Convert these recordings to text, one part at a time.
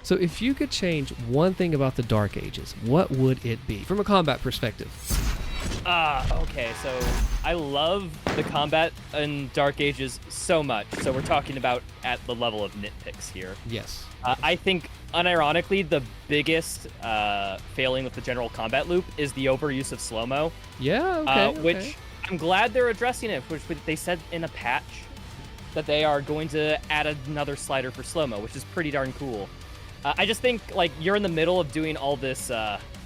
So if you could change one thing about the Dark Ages, what would it be from a combat perspective? Okay, so I love the combat in Dark Ages so much. So we're talking about at the level of nitpicks here. Yes. I think, unironically, the biggest failing with the general combat loop is the overuse of slow-mo. Yeah, okay, Which I'm glad they're addressing it, which they said in a patch that they are going to add another slider for slow-mo, which is pretty darn cool. I just think, like, you're in the middle of doing all this...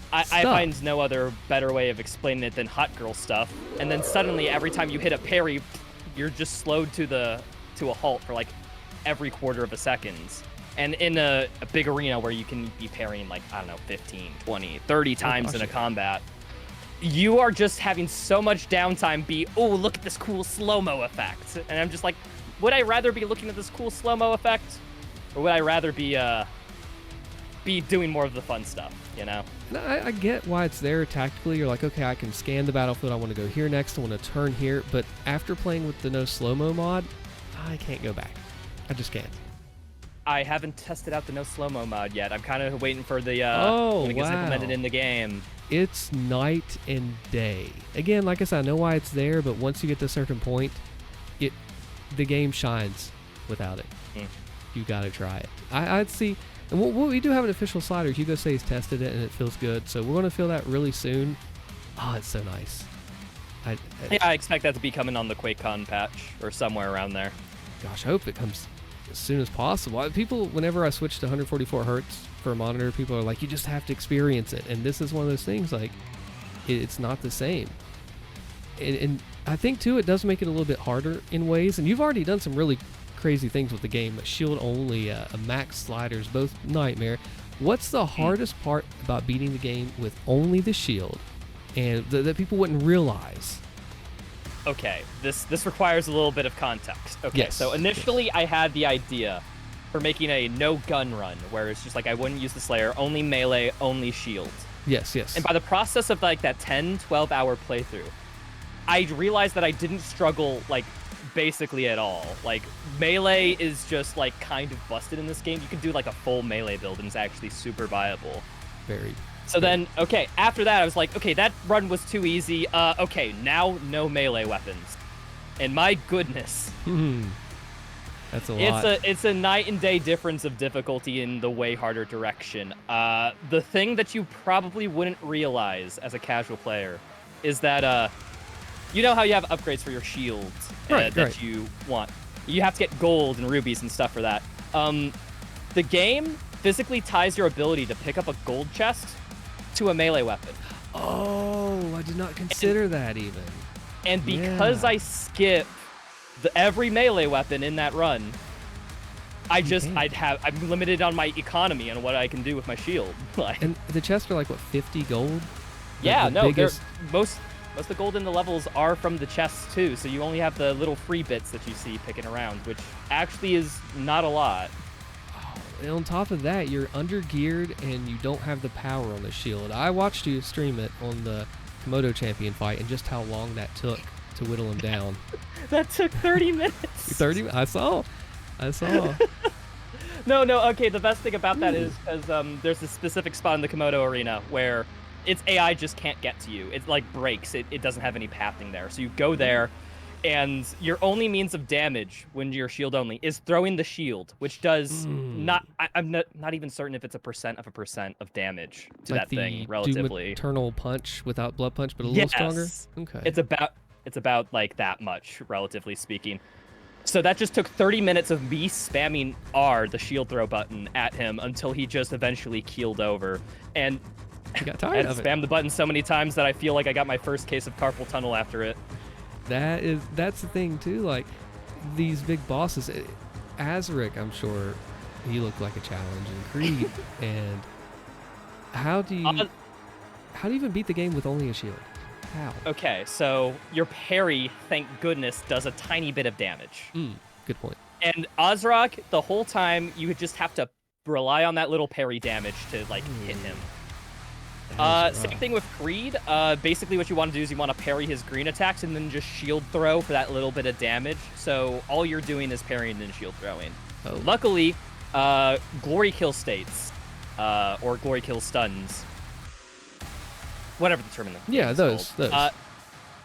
I find no other better way of explaining it than hot girl stuff. And then suddenly, every time you hit a parry, you're just slowed to a halt for like every quarter of a second. And in a big arena where you can be parrying like, I don't know, 15, 20, 30 times in a combat, you are just having so much downtime be, oh, look at this cool slow-mo effect. And I'm just like, would I rather be looking at this cool slow-mo effect? Or would I rather be doing more of the fun stuff, you know? I get why it's there tactically. You're like, okay, I can scan the battlefield. I want to go here next. I want to turn here. But after playing with the no slow-mo mod, I can't go back. I just can't. I haven't tested out the no slow-mo mod yet. I'm kind of waiting for the when it gets implemented in the game. It's night and day. Again, like I said, I know why it's there, but once you get to a certain point, the game shines without it. You got to try it. I'd see... And we do have an official slider. Hugo says he's tested it and it feels good. So we're going to feel that really soon. Oh, it's so nice. I expect that to be coming on the QuakeCon patch or somewhere around there. Gosh, I hope it comes as soon as possible. People, whenever I switch to 144 hertz for a monitor, people are like, you just have to experience it. And this is one of those things, like, it's not the same. And I think, too, it does make it a little bit harder in ways. And you've already done some really crazy things with the game. Shield only, a max sliders, both nightmare. What's the hardest part about beating the game with only the shield and that people wouldn't realize? Okay, this requires a little bit of context. Okay, yes, so initially I had the idea for making a no gun run where it's just like I wouldn't use the Slayer, only melee, only shield. Yes. And by the process of like that 10-12 hour playthrough, I realized that I didn't struggle like basically at all. Like, melee is just like kind of busted in this game. You can do like a full melee build and it's actually super viable. Very. So then, okay, after that I was like, okay, that run was too easy. Okay, now no melee weapons. And my goodness. That's a lot. It's a night and day difference of difficulty in the way harder direction. The thing that you probably wouldn't realize as a casual player is that you know how you have upgrades for your shields that you want. You have to get gold and rubies and stuff for that. The game physically ties your ability to pick up a gold chest to a melee weapon. Oh, I did not consider that even. And because I skip every melee weapon in that run, I'm limited on my economy and what I can do with my shield. Like, and the chests are like, what, 50 gold? Yeah, no, most of the gold in the levels are from the chests too, so you only have the little free bits that you see picking around, which actually is not a lot. Oh, and on top of that, you're under-geared and you don't have the power on the shield. I watched you stream it on the Komodo champion fight and just how long that took to whittle him down. That took 30 minutes. 30? I saw. No, okay, the best thing about that is because there's a specific spot in the Komodo arena where its AI just can't get to you. It like breaks. It doesn't have any pathing there. So you go there, and your only means of damage when you're shield only is throwing the shield, which does I'm not even certain if it's a percent of damage to like that thing relatively. Eternal punch without blood punch, but a little stronger. Okay. It's about like that much, relatively speaking. So that just took 30 minutes of me spamming R, the shield throw button, at him until he just eventually keeled over. And I got tired of it. Spammed the button so many times that I feel like I got my first case of carpal tunnel after it. That's the thing too. Like these big bosses, Azaric, I'm sure he looked like a challenge in Creed. And how do you even beat the game with only a shield? How? Okay, so your parry, thank goodness, does a tiny bit of damage. Good point. And Azrak, the whole time, you would just have to rely on that little parry damage to like hit him. Same thing with Creed. Basically what you want to do is you want to parry his green attacks and then just shield throw for that little bit of damage. So all you're doing is parrying and shield throwing. Luckily, glory kill states, or glory kill stuns, whatever the term. Yeah, those.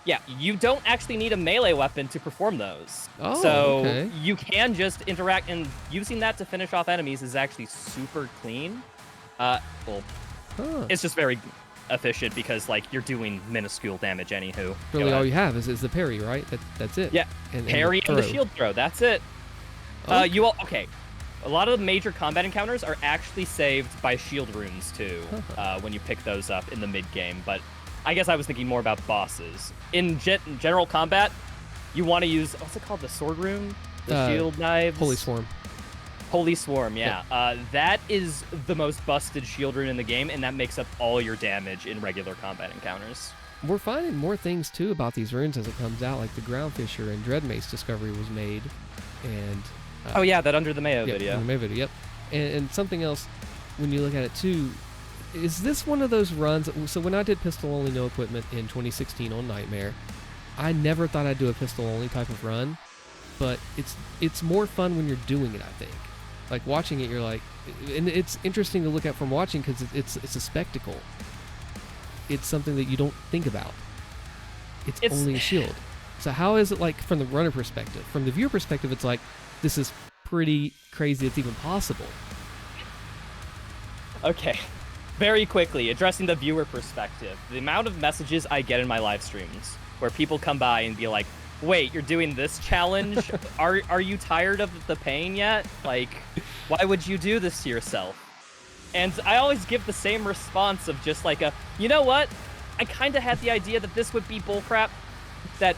Yeah, you don't actually need a melee weapon to perform those. Oh, so okay. you can just interact, and using that to finish off enemies is actually super clean. It's just very efficient because like you're doing minuscule damage. Anywho, really, all you have is the parry, right? That's it. Yeah, parry and the shield throw. That's it. Okay. A lot of the major combat encounters are actually saved by shield runes too, when you pick those up in the mid game. But I guess I was thinking more about bosses. In general combat, you want to use, what's it called, the sword rune? The shield knives? Holy Swarm. Holy Swarm, yeah. That is the most busted shield rune in the game, and that makes up all your damage in regular combat encounters. We're finding more things, too, about these runes as it comes out, like the Ground Fisher and Dread Mace discovery was made, and... oh, yeah, that Under the Mayo video. Under the Mayo video, yep. And something else, when you look at it, too, is this one of those runs... So when I did pistol-only no equipment in 2016 on Nightmare, I never thought I'd do a pistol-only type of run, but it's more fun when you're doing it, I think. Like, watching it, you're like... And it's interesting to look at from watching because it's a spectacle. It's something that you don't think about. It's only a shield. So how is it, like, from the runner perspective? From the viewer perspective, it's like, this is pretty crazy it's even possible. Okay. Very quickly, addressing the viewer perspective, the amount of messages I get in my live streams where people come by and be like, wait, you're doing this challenge? Are you tired of the pain yet? Like, why would you do this to yourself? And I always give the same response of just like you know what? I kind of had the idea that this would be bullcrap, that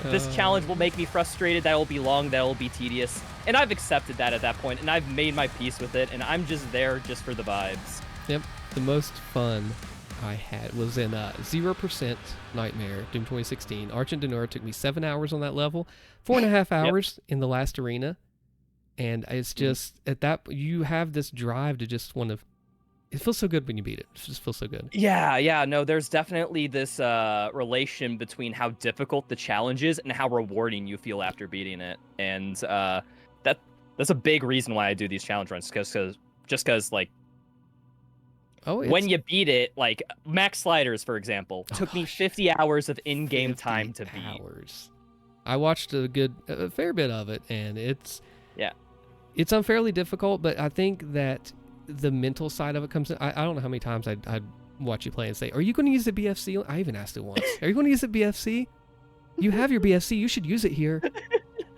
this challenge will make me frustrated, that it will be long, that it will be tedious. And I've accepted that at that point, and I've made my peace with it, and I'm just there just for the vibes. Yep. The most fun I had was in 0% Nightmare, Doom 2016. Argent Denora took me 7 hours on that level, 4.5 hours in the last arena. And it's just, at that, you have this drive to just want to, it feels so good when you beat it. It just feels so good. Yeah, no, there's definitely this relation between how difficult the challenge is and how rewarding you feel after beating it. And that's a big reason why I do these challenge runs, because like, when you beat it, like Max Sliders, for example, took me 50 hours of in-game time to beat. I watched a fair bit of it, and it's unfairly difficult, but I think that the mental side of it comes in. I don't know how many times I'd watch you play and say, are you going to use the BFC? I even asked it once. Are you going to use the BFC? You have your BFC. You should use it here.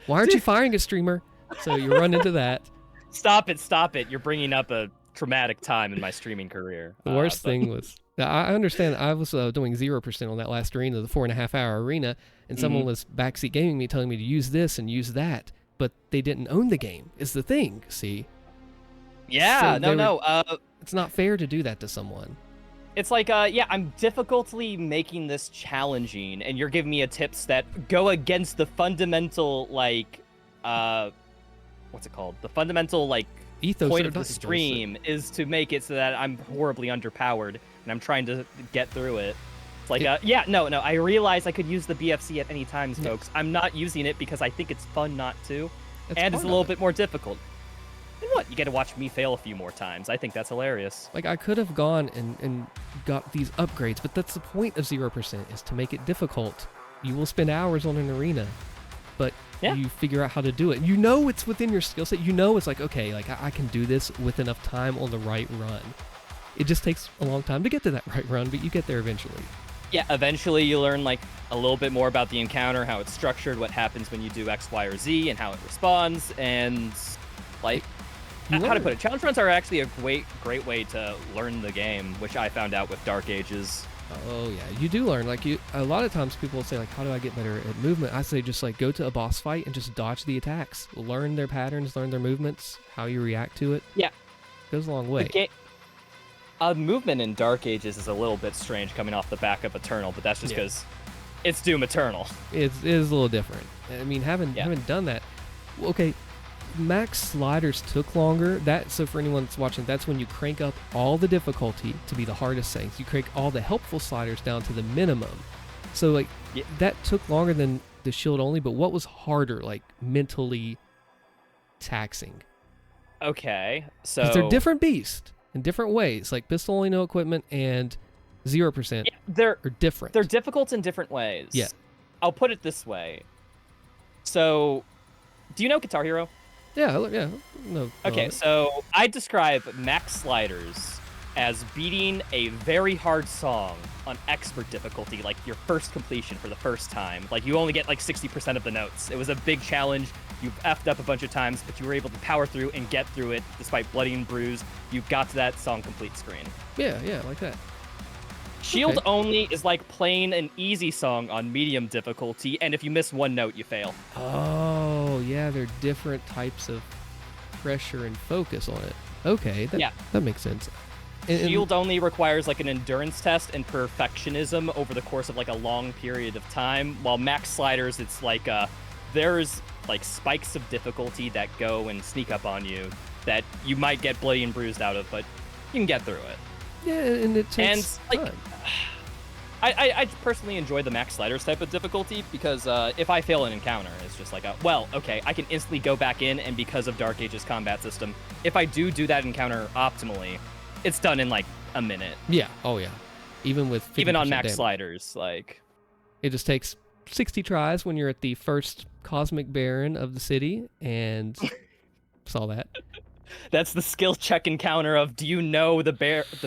Why aren't you firing a streamer? So you run into that. Stop it. You're bringing up a traumatic time in my streaming career. The worst thing was, I understand, I was doing 0% on that last arena, the 4.5 hour arena, and someone was backseat gaming me, telling me to use this and use that, but they didn't own the game, is the thing, see? Yeah, so it's not fair to do that to someone. It's like, I'm difficultly making this challenging, and you're giving me tips that go against the fundamental, like, what's it called? The fundamental, like, ethos point of the stream is to make it so that I'm horribly underpowered, and I'm trying to get through it. It's like, I realize I could use the BFC at any times, folks. I'm not using it because I think it's fun not to, and it's a little bit more difficult. And what? You get to watch me fail a few more times. I think that's hilarious. Like, I could have gone and got these upgrades, but that's the point of 0%, is to make it difficult. You will spend hours on an arena, but you figure out how to do it. You know it's within your skill set. You know it's like, okay, like I can do this with enough time on the right run. It just takes a long time to get to that right run, but you get there eventually. Yeah, eventually you learn like a little bit more about the encounter, how it's structured, what happens when you do X, Y, or Z, and how it responds, and like, how to put it, challenge runs are actually a great way to learn the game, which I found out with Dark Ages. Oh yeah, you do learn. Like, a lot of times people will say, like, how do I get better at movement? I say just like go to a boss fight and just dodge the attacks. Learn their patterns, learn their movements, how you react to it. Yeah. Goes a long way. Movement in Dark Ages is a little bit strange coming off the back of Eternal, but that's just because it's Doom Eternal. It is a little different. I mean, having done that, okay, Max Sliders took longer. So for anyone that's watching, that's when you crank up all the difficulty to be the hardest things. You crank all the helpful sliders down to the minimum. So like that took longer than the shield only, but what was harder, like mentally taxing? Okay, so Because they're different beasts in different ways. Like pistol only no equipment and 0% they're are different. they're difficult in different ways. Yeah. I'll put it this way. So, do you know Guitar Hero? Yeah. No. Okay, so I describe max sliders as beating a very hard song on expert difficulty, like your first completion for the first time. Like you only get like 60% of the notes. It was a big challenge. You effed up a bunch of times, but you were able to power through and get through it despite bloody and bruised. You got to that song complete screen. Yeah, like that. Shield only is like playing an easy song on medium difficulty, and if you miss one note, you fail. Oh, yeah, there are different types of pressure and focus on it. Okay, that makes sense. Shield only requires like an endurance test and perfectionism over the course of like a long period of time, while max sliders, it's like there's like spikes of difficulty that go and sneak up on you that you might get bloody and bruised out of, but you can get through it. Yeah, and it takes time. I personally enjoy the max sliders type of difficulty because if I fail an encounter, it's just like, well, okay, I can instantly go back in, and because of Dark Age's combat system, if I do that encounter optimally, it's done in like a minute. Yeah. Oh yeah. Even on max damage. sliders, like it just takes 60 tries when you're at the first Cosmic Baron of the city, and saw that. That's the skill check encounter of, do you know the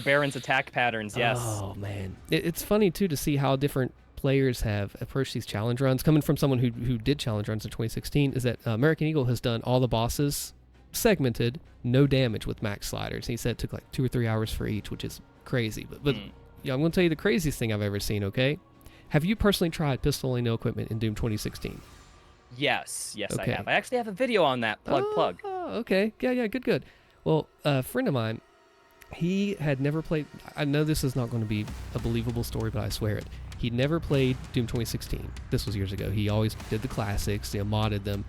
Baron's attack patterns? Yes. Oh man, it's funny too to see how different players have approached these challenge runs. Coming from someone who did challenge runs in 2016, is that American Eagle has done all the bosses segmented, no damage with max sliders. He said it took like 2 or 3 hours for each, which is crazy. But yeah, I'm going to tell you the craziest thing I've ever seen. Okay, have you personally tried pistol only no equipment in Doom 2016? Yes, okay. I have. I actually have a video on that. Plug. Oh, okay. Yeah, good. Well, a friend of mine, he had never played. I know this is not going to be a believable story, but I swear it. He'd never played Doom 2016. This was years ago. He always did the classics, modded them.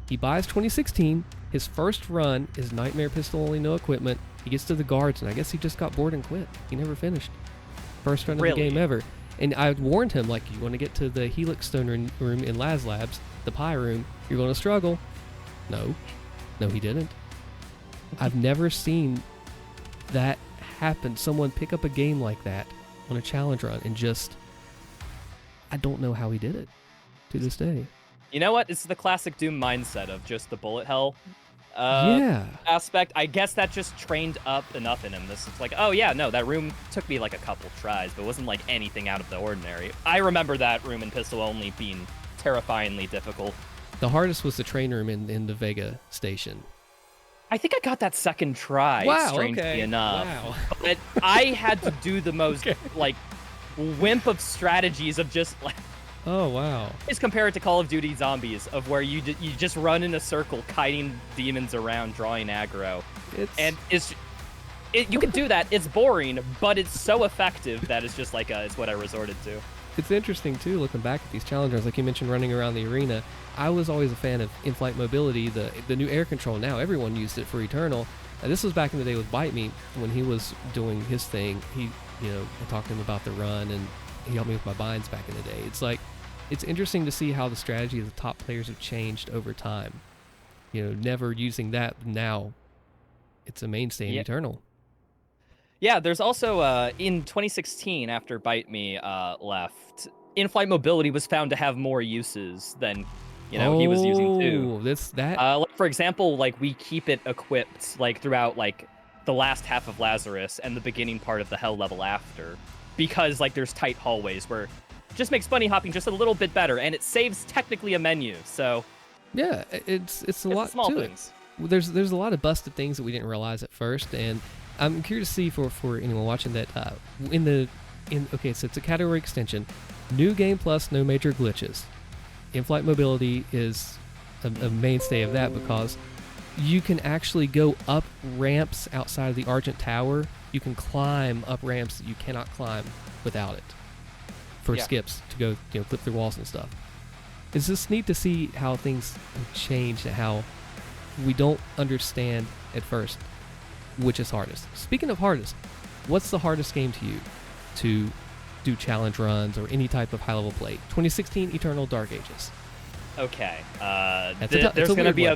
He buys 2016. His first run is Nightmare pistol only no equipment. He gets to the guards, and I guess he just got bored and quit. He never finished. First run of the game ever. And I warned him, like, you want to get to the Helix Stone room in Laz Labs, the Pi room, you're going to struggle. No, he didn't. I've never seen that happen. Someone pick up a game like that on a challenge run and just, I don't know how he did it to this day. You know what? It's the classic Doom mindset of just the bullet hell aspect. I guess that just trained up enough in him. This is like, oh yeah, no, that room took me like a couple tries, but it wasn't like anything out of the ordinary. I remember that room in pistol only being terrifyingly difficult. The hardest was the train room in the Vega station. I think I got that second try, strangely enough. Wow. But I had to do the most like wimp of strategies of just like, oh wow. Just compare it to Call of Duty Zombies, of where you just run in a circle, kiting demons around, drawing aggro. You can do that. It's boring, but it's so effective that it's just like it's what I resorted to. It's interesting too, looking back at these challengers, like you mentioned, running around the arena. I was always a fan of in-flight mobility, the new air control. Now everyone used it for Eternal. This was back in the day with Bite Me when he was doing his thing. I talked to him about the run, and he helped me with my binds back in the day. It's like, it's interesting to see how the strategy of the top players have changed over time. Never using that, now it's a mainstay in Eternal. Yeah, there's also, in 2016, after Bite Me left, in-flight mobility was found to have more uses than, he was using too. Like, for example, like, we keep it equipped, like, throughout, like, the last half of Lazarus and the beginning part of the Hell level after. Because, like, there's tight hallways where it just makes bunny hopping just a little bit better, and it saves technically a menu, so... Yeah, it's a lot small to things. It. There's a lot of busted things that we didn't realize at first, and I'm curious to see for anyone watching that okay, so it's a category extension. New game plus, no major glitches. In-flight mobility is a mainstay of that because you can actually go up ramps outside of the Argent Tower. You can climb up ramps that you cannot climb without it for skips to go, clip through walls and stuff. It's just neat to see how things have changed and how we don't understand at first which is hardest. Speaking of hardest, what's the hardest game to you to do challenge runs or any type of high-level play? 2016 Eternal Dark Ages. Okay. There's going to be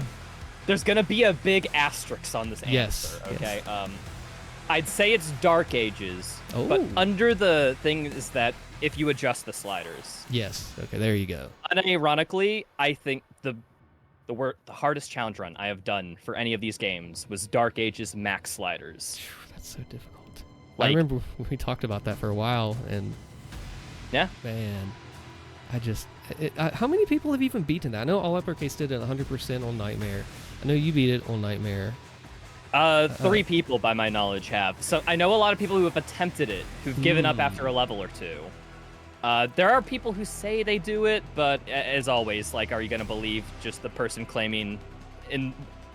there's gonna be a big asterisk on this answer. Yes. Okay. Yes. I'd say it's Dark Ages, but Oh. under the thing is that if you adjust the sliders. Yes. Okay. There you go. Unironically, I think the hardest challenge run I have done for any of these games was Dark Ages max sliders. That's so difficult. I Like- remember we talked about that for a while, and Yeah. man, how many people have even beaten that? I know All Uppercase did it 100% on Nightmare. I know you beat it on Nightmare. 3 people, by my knowledge, have. So I know a lot of people who have attempted it, who've given up after a level or two. There are people who say they do it, but as always, like, are you gonna believe just the person claiming in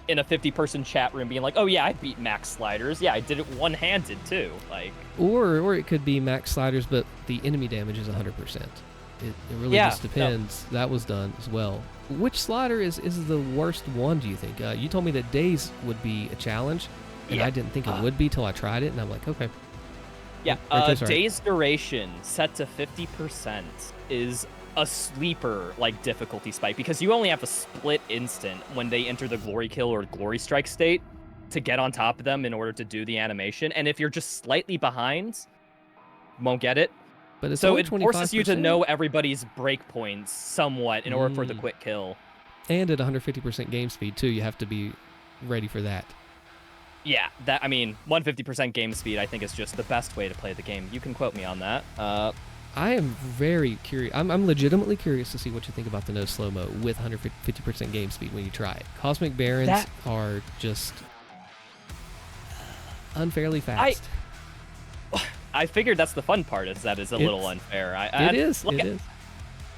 a 50-person chat room being like, "Oh yeah, I beat max sliders. Yeah, I did it one-handed too." Like, Or it could be max sliders, but the enemy damage is 100%. It really Yeah, just depends. That was done as well. Which slider is the worst one, do you think? You told me that days would be a challenge, and Yeah. I didn't think it would be till I tried it, and I'm like, okay. yeah, Right there, sorry. day's duration set to 50% is a sleeper like difficulty spike because you only have a split instant when they enter the glory kill or glory strike state to get on top of them in order to do the animation. And if you're just slightly behind, won't get it. But it's So only it forces you to 25%. know everybody's breakpoints somewhat in order for the quick kill. And at 150% game speed, too. You have to be ready for that. Yeah, 150% game speed I think is just the best way to play the game. You can quote me on that. I am very curious. I'm legitimately curious to see what you think about the no slow-mo with 150% game speed when you try it. Cosmic Barons are just unfairly fast. I figured that's the fun part, is that is a little unfair. It is.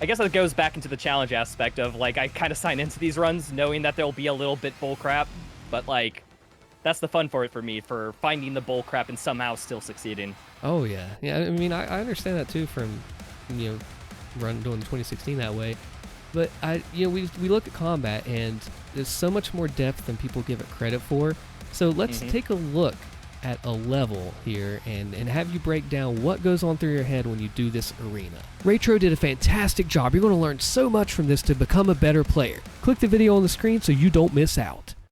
I guess that goes back into the challenge aspect of, like, I kind of sign into these runs knowing that there'll be a little bit bullcrap, but, like, that's the fun for it for me, for finding the bullcrap and somehow still succeeding. Oh, yeah. Yeah, I mean, I understand that, too, from, doing 2016 that way. But, we look at combat, and there's so much more depth than people give it credit for. So let's take a look at a level here and have you break down what goes on through your head when you do this arena. Raitro did a fantastic job. You're going to learn so much from this to become a better player. Click the video on the screen so you don't miss out.